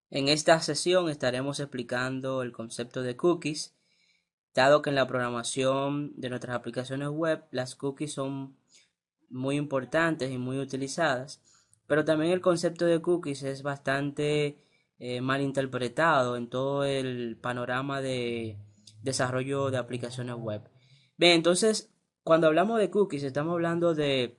En esta sesión estaremos explicando el concepto de cookies, dado que en la programación de nuestras aplicaciones web las cookies son muy importantes y muy utilizadas, pero también el concepto de cookies es bastante mal interpretado en todo el panorama de desarrollo de aplicaciones web. Bien, entonces, cuando hablamos de cookies, estamos hablando de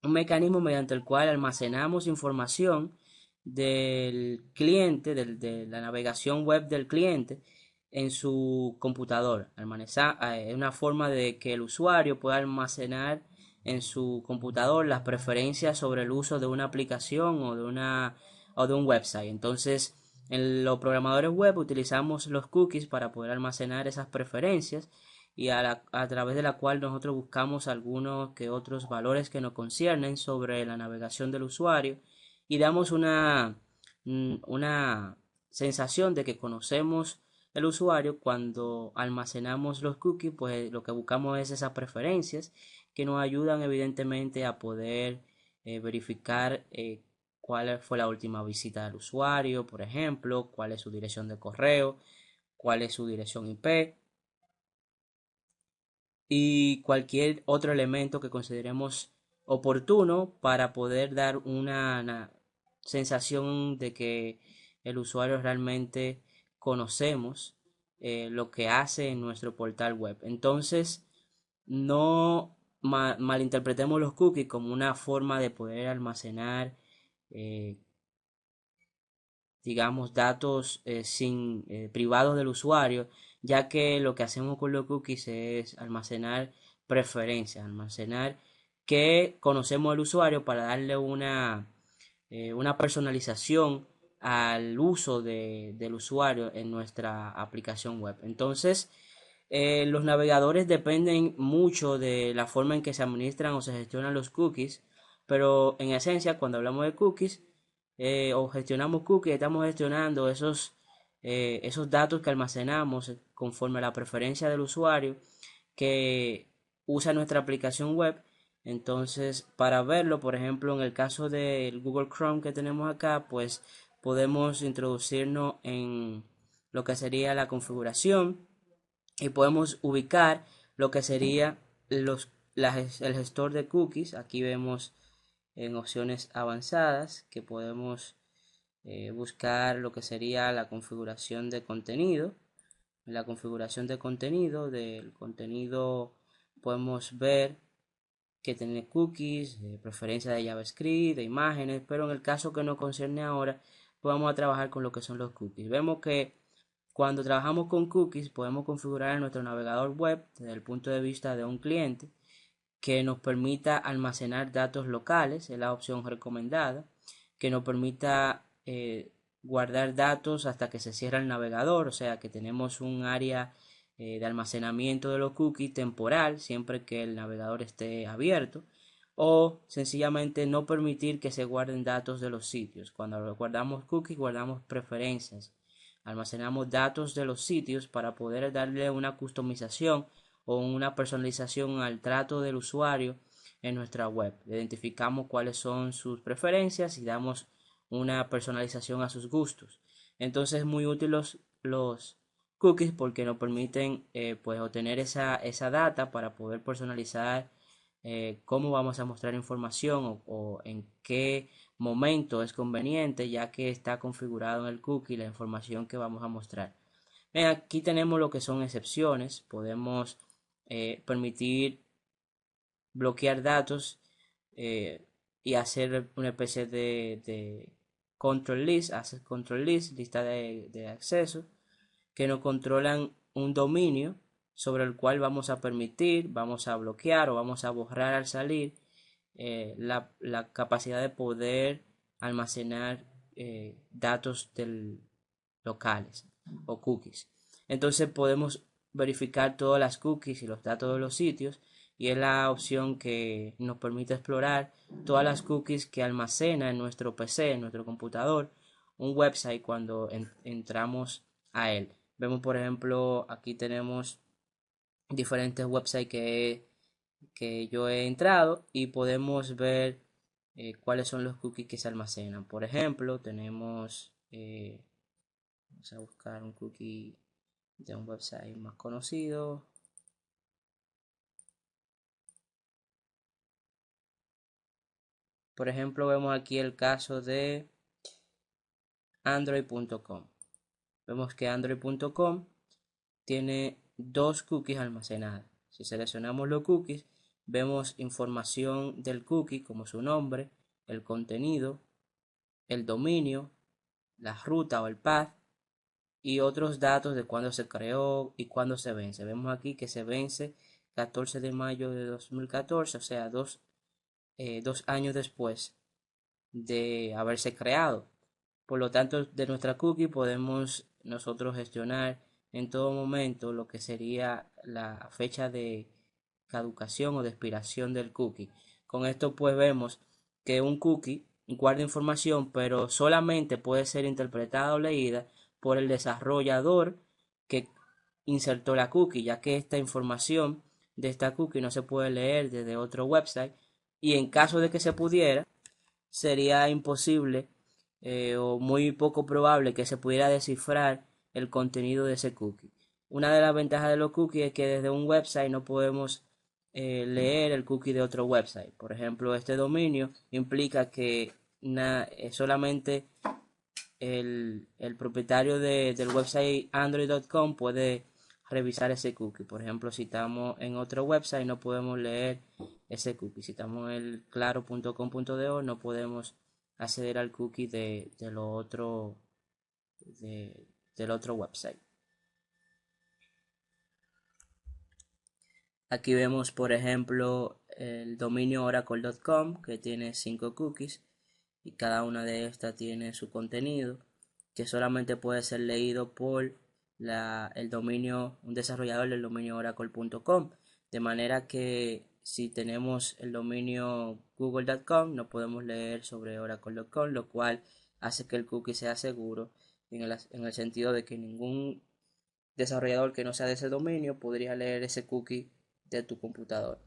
un mecanismo mediante el cual almacenamos información del cliente, de la navegación web del cliente en su computador. Es una forma de que el usuario pueda almacenar en su computador las preferencias sobre el uso de una aplicación o de un website. Entonces, en los programadores web utilizamos los cookies para poder almacenar esas preferencias y a través de la cual nosotros buscamos algunos que otros valores que nos conciernen sobre la navegación del usuario y damos una sensación de que conocemos el usuario cuando almacenamos los cookies. Pues lo que buscamos es esas preferencias que nos ayudan evidentemente a poder verificar cuál fue la última visita del usuario, por ejemplo, cuál es su dirección de correo, cuál es su dirección IP y cualquier otro elemento que consideremos oportuno para poder dar una sensación de que el usuario realmente conocemos lo que hace en nuestro portal web. Entonces, no malinterpretemos los cookies como una forma de poder almacenar eh, digamos, datos sin privados del usuario, ya que lo que hacemos con los cookies es almacenar preferencias, almacenar que conocemos al usuario para darle una personalización al uso del usuario en nuestra aplicación web. Entonces, los navegadores dependen mucho de la forma en que se administran o se gestionan los cookies, pero en esencia, cuando hablamos de cookies, o gestionamos cookies, estamos gestionando esos datos que almacenamos conforme a la preferencia del usuario que usa nuestra aplicación web. Entonces, para verlo, por ejemplo, en el caso del Google Chrome que tenemos acá, pues podemos introducirnos en lo que sería la configuración y podemos ubicar lo que sería el gestor de cookies. Aquí vemos en opciones avanzadas que podemos buscar lo que sería la configuración de contenido. En la configuración de contenido, del contenido podemos ver que tiene cookies, preferencia de JavaScript, de imágenes, pero en el caso que nos concierne ahora, pues vamos a trabajar con lo que son los cookies. Vemos que cuando trabajamos con cookies podemos configurar nuestro navegador web desde el punto de vista de un cliente que nos permita almacenar datos locales, es la opción recomendada, que nos permita guardar datos hasta que se cierra el navegador, o sea que tenemos un área de almacenamiento de los cookies temporal siempre que el navegador esté abierto, o sencillamente no permitir que se guarden datos de los sitios. Cuando guardamos cookies guardamos preferencias, almacenamos datos de los sitios para poder darle una customización o una personalización al trato del usuario en nuestra web. Identificamos cuáles son sus preferencias y damos una personalización a sus gustos. Entonces es muy útil los cookies porque nos permiten pues obtener esa data para poder personalizar cómo vamos a mostrar información o en qué momento es conveniente, ya que está configurado en el cookie la información que vamos a mostrar. Bien, aquí tenemos lo que son excepciones. Podemos permitir bloquear datos eh, y hacer una especie de control list, hacer control list, lista de acceso, que nos controlan un dominio sobre el cual vamos a permitir, vamos a bloquear o vamos a borrar al salir la capacidad de poder almacenar datos locales o cookies. Entonces podemos verificar todas las cookies y los datos de los sitios y es la opción que nos permite explorar todas las cookies que almacena en nuestro PC, en nuestro computador, un website cuando entramos a él. Vemos por ejemplo aquí tenemos diferentes websites que yo he entrado y podemos ver cuáles son los cookies que se almacenan. Por ejemplo, tenemos Vamos a buscar un cookie de un website más conocido. Por ejemplo, vemos aquí el caso de android.com. Vemos que android.com tiene dos cookies almacenadas. Si seleccionamos los cookies, vemos información del cookie como su nombre, el contenido, el dominio, la ruta o el path y otros datos de cuándo se creó y cuándo se vence. Vemos aquí que se vence 14 de mayo de 2014, o sea, dos años después de haberse creado. Por lo tanto, de nuestra cookie podemos nosotros gestionar en todo momento lo que sería la fecha de caducación o de expiración del cookie. Con esto pues vemos que un cookie guarda información, pero solamente puede ser interpretada o leída por el desarrollador que insertó la cookie, ya que esta información de esta cookie no se puede leer desde otro website, y en caso de que se pudiera, sería imposible o muy poco probable que se pudiera descifrar el contenido de ese cookie. Una de las ventajas de los cookies es que desde un website no podemos leer el cookie de otro website. Por ejemplo, este dominio implica que solamente el propietario del website android.com puede revisar ese cookie. Por ejemplo, si estamos en otro website no podemos leer ese cookie. Si estamos en el claro.com.do no podemos acceder al cookie del otro website. Aquí vemos, por ejemplo, el dominio oracle.com que tiene 5 cookies y cada una de estas tiene su contenido que solamente puede ser leído por el dominio, un desarrollador del dominio oracle.com. De manera que si tenemos el dominio google.com no podemos leer sobre oracle.com, lo cual hace que el cookie sea seguro en el sentido de que ningún desarrollador que no sea de ese dominio podría leer ese cookie de tu computador.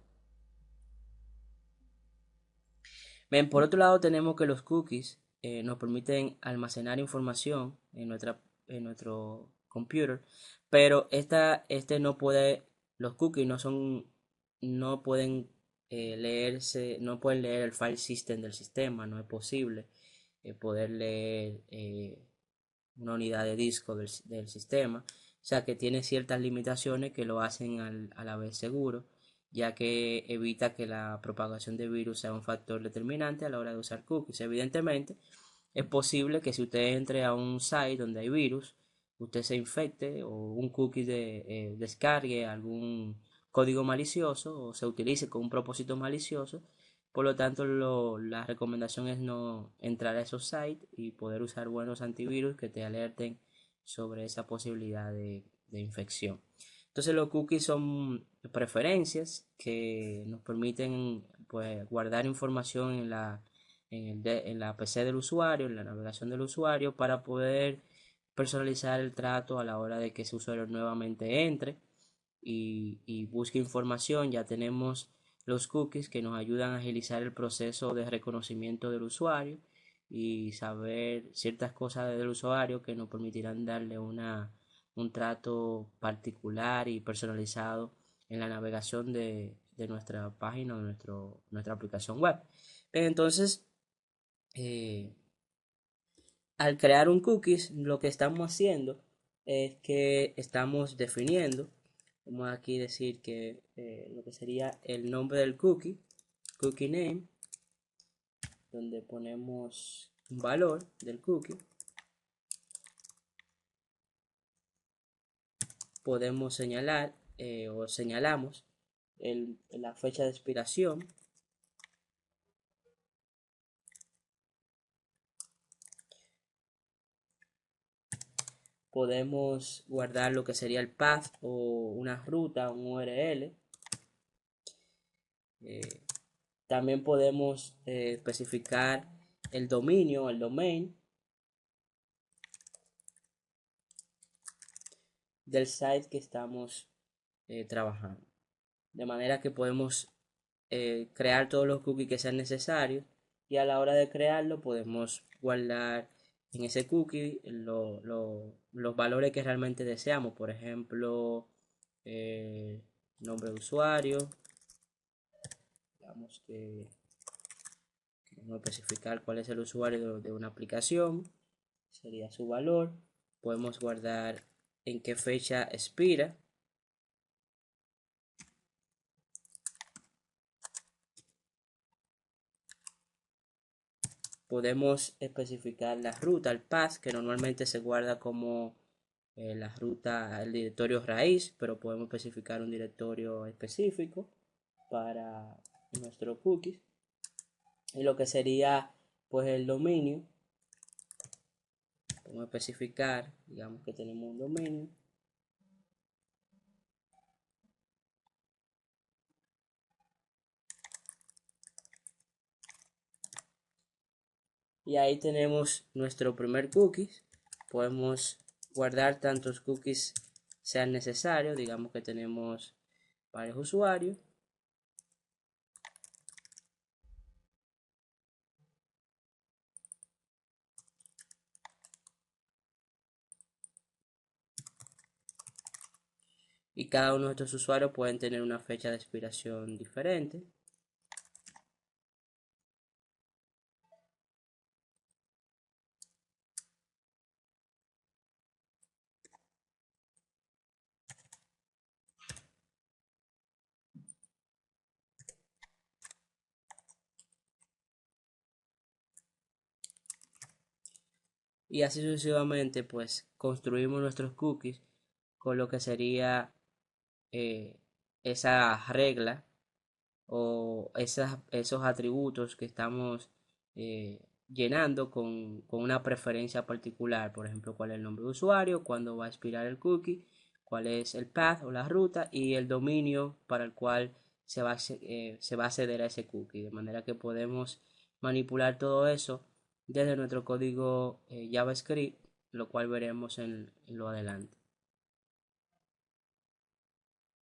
Bien, por otro lado tenemos que los cookies nos permiten almacenar información en nuestro computer, pero los cookies no pueden leerse, no pueden leer el file system del sistema, no es posible poder leer una unidad de disco del sistema, o sea que tiene ciertas limitaciones que lo hacen a la vez seguro, ya que evita que la propagación de virus sea un factor determinante a la hora de usar cookies. Evidentemente, es posible que si usted entre a un site donde hay virus, usted se infecte o un cookie descargue algún código malicioso o se utilice con un propósito malicioso. Por lo tanto, la recomendación es no entrar a esos sites y poder usar buenos antivirus que te alerten sobre esa posibilidad de infección. Entonces los cookies son preferencias que nos permiten pues, guardar información en la PC del usuario, en la navegación del usuario, para poder personalizar el trato a la hora de que ese usuario nuevamente entre y busque información. Ya tenemos los cookies que nos ayudan a agilizar el proceso de reconocimiento del usuario y saber ciertas cosas del usuario que nos permitirán darle un trato particular y personalizado en la navegación de nuestra página o de nuestra aplicación web. Entonces, eh, al crear un cookies, lo que estamos haciendo es que estamos definiendo, vamos aquí decir que lo que sería el nombre del cookie name, donde ponemos un valor del cookie. Podemos señalar o señalamos la fecha de expiración. Podemos guardar lo que sería el path o una ruta, un URL. También podemos especificar el dominio, el domain del site que estamos trabajando. De manera que podemos crear todos los cookies que sean necesarios y a la hora de crearlo podemos guardar en ese cookie los valores que realmente deseamos. Por ejemplo, nombre de usuario. Digamos que queremos especificar cuál es el usuario de una aplicación. Sería su valor. Podemos guardar en qué fecha expira. Podemos especificar la ruta, el path, que normalmente se guarda como la ruta, el directorio raíz, pero podemos especificar un directorio específico para nuestro cookies. Y lo que sería pues el dominio, podemos especificar, digamos que tenemos un dominio. Y ahí tenemos nuestro primer cookies. Podemos guardar tantos cookies sean necesarios. Digamos que tenemos varios usuarios. Y cada uno de estos usuarios pueden tener una fecha de expiración diferente. Y así sucesivamente, pues construimos nuestros cookies con lo que sería eh, esa regla o esos atributos que estamos llenando con una preferencia particular. Por ejemplo, cuál es el nombre de usuario, cuándo va a expirar el cookie, cuál es el path o la ruta y el dominio para el cual se va a acceder a ese cookie. De manera que podemos manipular todo eso desde nuestro código JavaScript, lo cual veremos en lo adelante.